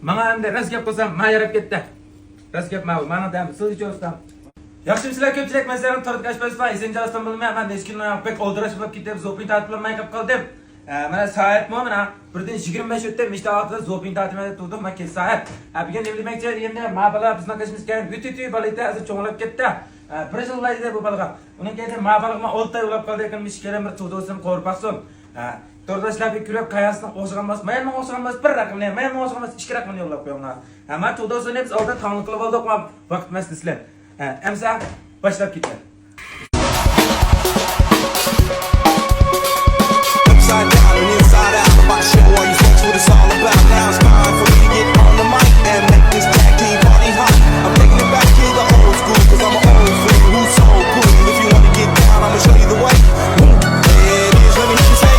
Bana endi rast gap qilsam, men yarab ketdi. Rast gap ma'lum. Mana da siz uchun yaxshi sizlar ko'pchilik masalan tortkash bo'lsa, esenjalasdan bilmayman, men eski noyoq pek oldirash bo'lib ketib, zopin ta'tillamay qolib qoldim. Mana soat mana birdan 25 o'tdi, mishta vaqtda zopin ta'tilmay turdim, men kes soat. Bugun nima demoqchi endi, men bala bizni qishimiz kerak, yuti balita hozir cho'ng'ilib ketdi. Bir yillarda bu balaga. Uning keyin men balag'ima 6 oy ulab qoldi ekan, mish kerak bir tug'dosim, qo'rqaqsim. To'rdashlar bir kurab qayasini o'sg'anmas, men o'sg'anmas bir raqamni, men o'sg'anmas 2 raqamni yo'llab qo'yinglar. Men tug'dosini biz oldin tanlib qilib oldik, vaqt emas sizlar. Emsa başlap ketadi. Upside down and inside out. My show all you folks what it's all about. Now it's time for me to get on the mic and make this tag team party hot. I'm taking it back to the old school, cause I'm an old fool who's so cool. If you wanna get down, I'ma show you the way. There it is, let me hear you say.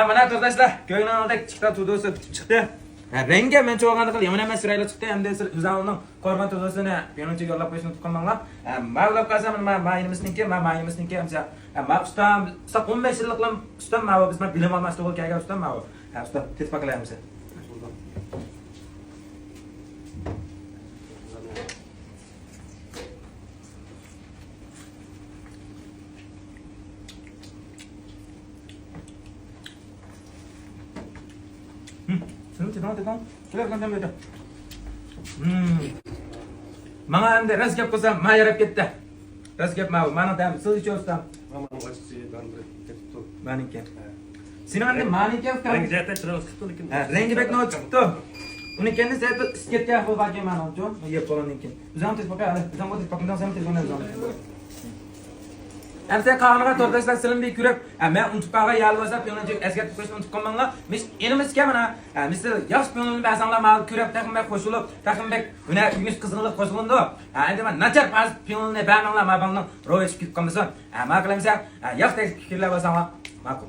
Mana to'rdashlar, ko'ngildan oldik chiqdi tudosi chiqdi. Rengi men cho'g'anda qilib, yomon emas raylar chiqdi. Endi siz o'zingizning qorgan tudosini penaltiga yo'llab qo'yishni tutib qolmanglar. Ma'lum qilsam, men mayimizninki, hamsa. Men ustam, 15 yillik ustam, men biz bilim olmasdan o'l kelgan ustam, men. Usta, tez paqlaymiz. Tamam. Şöyle kandım dedi. Bana endi rast gap qilsam, men yarab ketdi. Rast gap ma'lum. Mana da siz uchun ustam. Meniki. Sen endi meniki ustam. Rengi zaten chiroq chiqdi lekin. Rengi bekno chiqdi. Uni kendi zaten isketga qo'yib olgan men uchun. Yeb qo'landan. O'zim tez paqay, o'zim tez paqaydan ham tez o'ynayman. Emsa qanıga to'rdashlar silim bir kurab, men unutib qolgan yalvasa penalti esgatib qo'yishni unutib qolmanglar. Biz enimizga mana, misol yaxshi penalti basanlar mal kurab taqinbek qo'shilib, taqinbek uni yuz qizg'inlik qo'shilindi. Endi men nachar pas penalti bamanlar, men ro'y chiqib qolmasa, men qilamsa, yaxshi fikrlar bo'lsa ma'qul.